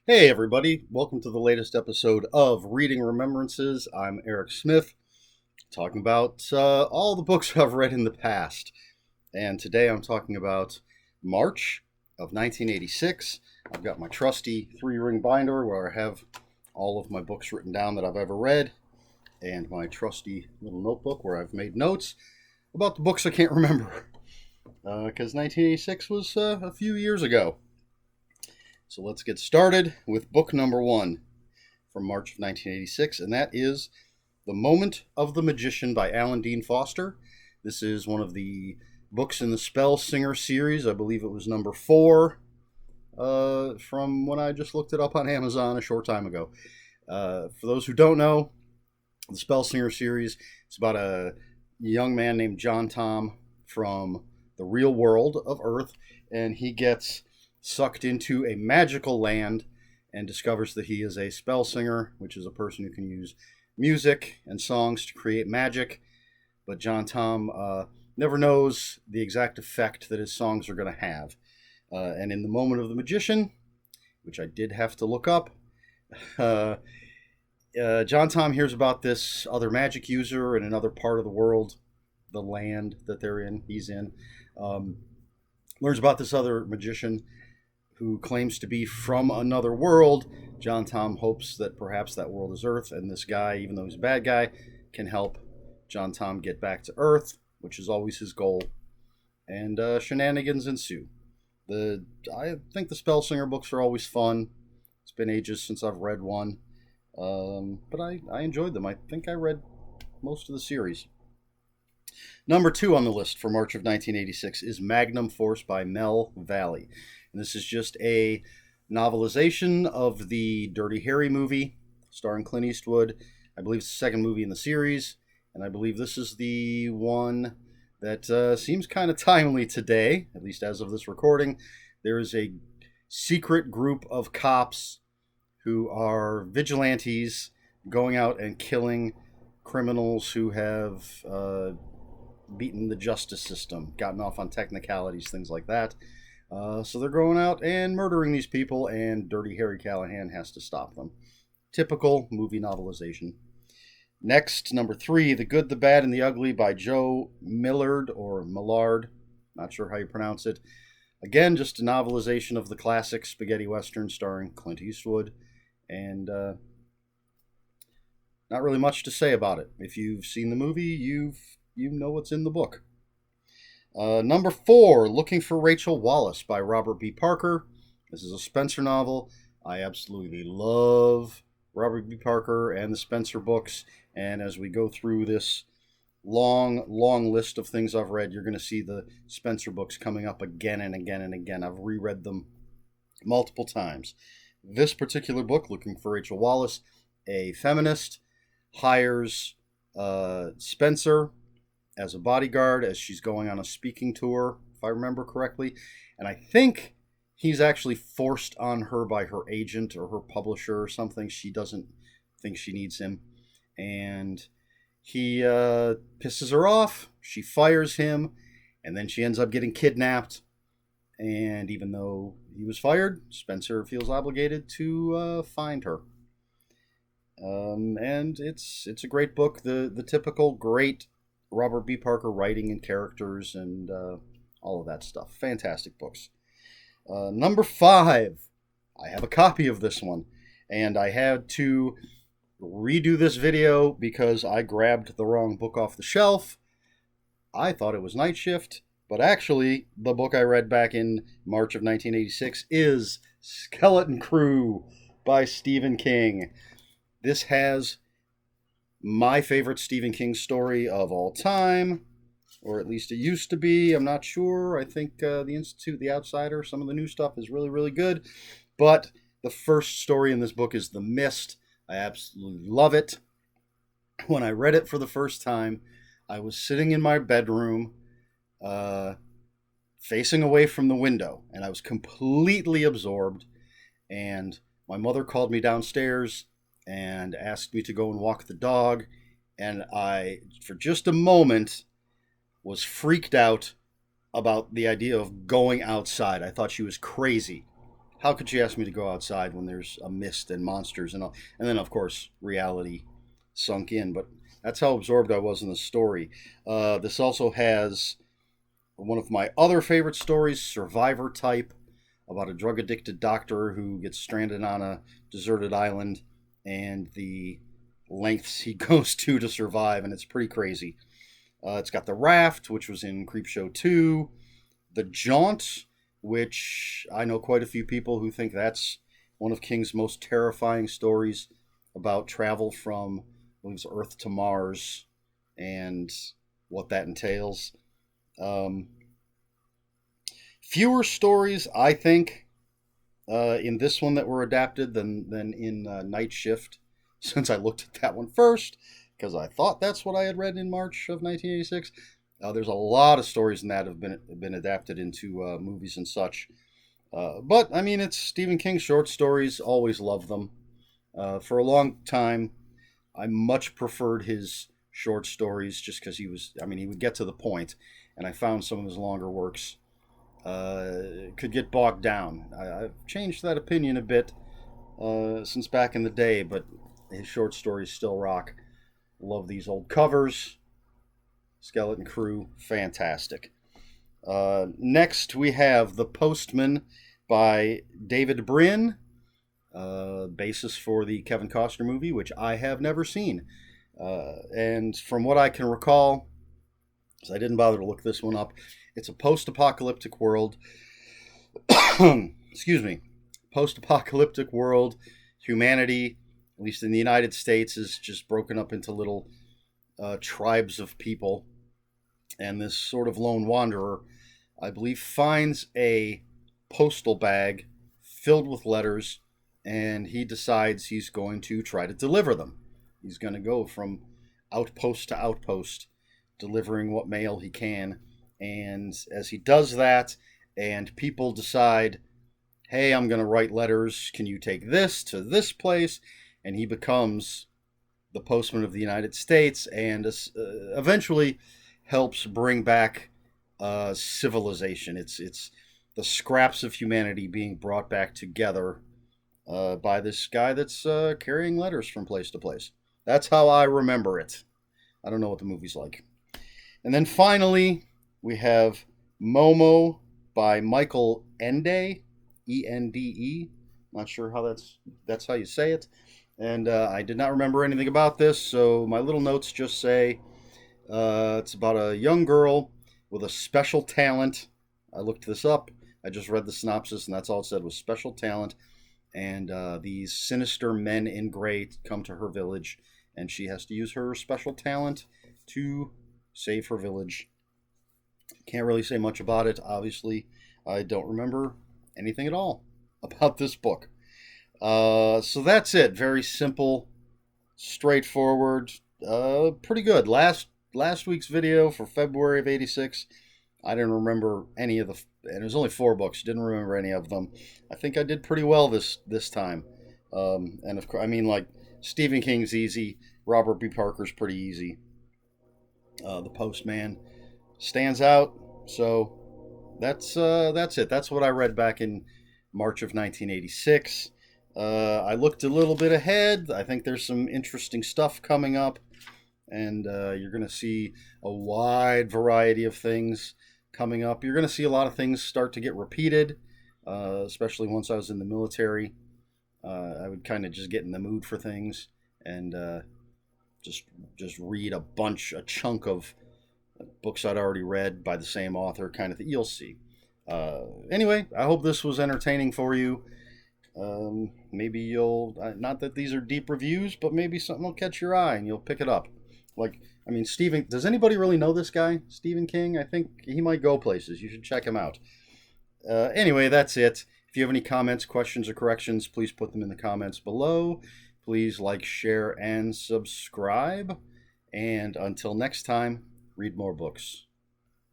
Hey, everybody. Welcome to the latest episode of Reading Remembrances. I'm Eric Smith, talking about all the books I've read in the past. And today I'm talking about March of 1986. I've got my trusty three-ring binder where I have all of my books written down that I've ever read, and my trusty little notebook where I've made notes about the books I can't remember. Because 1986 was a few years ago. So let's get started with book number one from March of 1986, and that is The Moment of the Magician by Alan Dean Foster. This is one of the books in the Spell Singer series. I believe it was number 4 from when I just looked it up on Amazon a short time ago. For those who don't know, the Spell Singer series, it's about a young man named John Tom from the real world of Earth, and he gets sucked into a magical land and discovers that he is a spell singer, which is a person who can use music and songs to create magic. But John Tom never knows the exact effect that his songs are going to have. And in the moment of the magician, which I did have to look up, John Tom hears about this other magic user in another part of the world, the land that he's in. Learns about this other magician who claims to be from another world. John Tom hopes that perhaps that world is Earth, and this guy, even though he's a bad guy, can help John Tom get back to Earth, which is always his goal. And shenanigans ensue. I think the Spell Singer books are always fun. It's been ages since I've read one, but I enjoyed them. I think I read most of the series. Number 2 on the list for March of 1986 is Magnum Force by Mel Valley. And this is just a novelization of the Dirty Harry movie starring Clint Eastwood. I believe it's the second movie in the series, and I believe this is the one that seems kind of timely today, at least as of this recording. There is a secret group of cops who are vigilantes going out and killing criminals who have beaten the justice system, gotten off on technicalities, things like that. So they're going out and murdering these people, and Dirty Harry Callahan has to stop them. Typical movie novelization. Next, number 3, The Good, the Bad, and the Ugly by Joe Millard, or Millard. Not sure how you pronounce it. Again, just a novelization of the classic spaghetti western starring Clint Eastwood. And not really much to say about it. If you've seen the movie, you know what's in the book. Number 4, Looking for Rachel Wallace by Robert B. Parker. This is a Spencer novel. I absolutely love Robert B. Parker and the Spencer books. And as we go through this long list of things I've read, you're going to see the Spencer books coming up again and again and again. I've reread them multiple times. This particular book, Looking for Rachel Wallace, a feminist hires Spencer as a bodyguard as she's going on a speaking tour, if I remember correctly. And I think he's actually forced on her by her agent or her publisher or something. She doesn't think she needs him. And he pisses her off. She fires him. And then she ends up getting kidnapped. And even though he was fired, Spencer feels obligated to find her. And it's a great book. The typical great Robert B. Parker writing and characters and all of that stuff. Fantastic books. Number 5. I have a copy of this one. And I had to redo this video because I grabbed the wrong book off the shelf. I thought it was Night Shift. But actually, the book I read back in March of 1986 is Skeleton Crew by Stephen King. This has my favorite Stephen King story of all time, or at least it used to be. I'm not sure. I think The Institute, The Outsider, some of the new stuff is really, really good. But the first story in this book is The Mist. I absolutely love it. When I read it for the first time, I was sitting in my bedroom, facing away from the window, and I was completely absorbed. And my mother called me downstairs and asked me to go and walk the dog. And I, for just a moment, was freaked out about the idea of going outside. I thought she was crazy. how could you ask me to go outside when there's a mist and monsters and all? And then, of course, reality sunk in. But that's how absorbed I was in the story. This also has one of my other favorite stories, Survivor Type, about a drug addicted doctor who gets stranded on a deserted island and the lengths he goes to survive, and it's pretty crazy. It's got The Raft, which was in Creepshow 2, The Jaunt, which I know quite a few people who think that's one of King's most terrifying stories about travel from, I believe, Earth to Mars and what that entails. Um, Fewer stories, I think, in this one that were adapted than in Night Shift, since I looked at that one first, because I thought that's what I had read in March of 1986. There's a lot of stories in that have been adapted into movies and such. But I mean, it's Stephen King's short stories. Always loved them. For a long time, I much preferred his short stories just because he was. I mean, he would get to the point, and I found some of his longer works could get bogged down. I've changed that opinion a bit since back in the day, but his short stories still rock. Love these old covers. Skeleton Crew, fantastic. Next, we have The Postman by David Brin, basis for the Kevin Costner movie, which I have never seen. And from what I can recall, because I didn't bother to look this one up, it's a post-apocalyptic world. Excuse me. Post-apocalyptic world. Humanity, at least in the United States, is just broken up into little tribes of people. And this sort of lone wanderer, I believe, finds a postal bag filled with letters, and he decides he's going to try to deliver them. He's going to go from outpost to outpost, delivering what mail he can. And as he does that, and people decide, hey, I'm going to write letters, can you take this to this place? And he becomes the postman of the United States, and eventually helps bring back civilization. It's the scraps of humanity being brought back together by this guy that's carrying letters from place to place. That's how I remember it. I don't know what the movie's like. And then finally, we have Momo by Michael Ende, Ende. Not sure how that's how you say it. And I did not remember anything about this, so my little notes just say it's about a young girl with a special talent. I looked this up. I just read the synopsis, and that's all it said was special talent. And these sinister men in gray come to her village, and she has to use her special talent to save her village. Can't really say much about it. Obviously, I don't remember anything at all about this book. So that's it. Very simple, straightforward, pretty good. Last week's video for February of '86, I didn't remember any of and it was only 4 books. Didn't remember any of them. I think I did pretty well this time. And of course, I mean, like, Stephen King's easy. Robert B. Parker's pretty easy. The Postman stands out. So that's it. That's what I read back in March of 1986. I looked a little bit ahead. I think there's some interesting stuff coming up, and you're going to see a wide variety of things coming up. You're going to see a lot of things start to get repeated, especially once I was in the military. I would kind of just get in the mood for things and just read a chunk of books I'd already read by the same author, kind of thing. You'll see. Anyway, I hope this was entertaining for you. Maybe you'll, not that these are deep reviews, but maybe something will catch your eye and you'll pick it up. Like, I mean, Stephen, does anybody really know this guy, Stephen King? I think he might go places. You should check him out. Anyway, that's it. If you have any comments, questions, or corrections, please put them in the comments below. Please like, share, and subscribe. And until next time, read more books.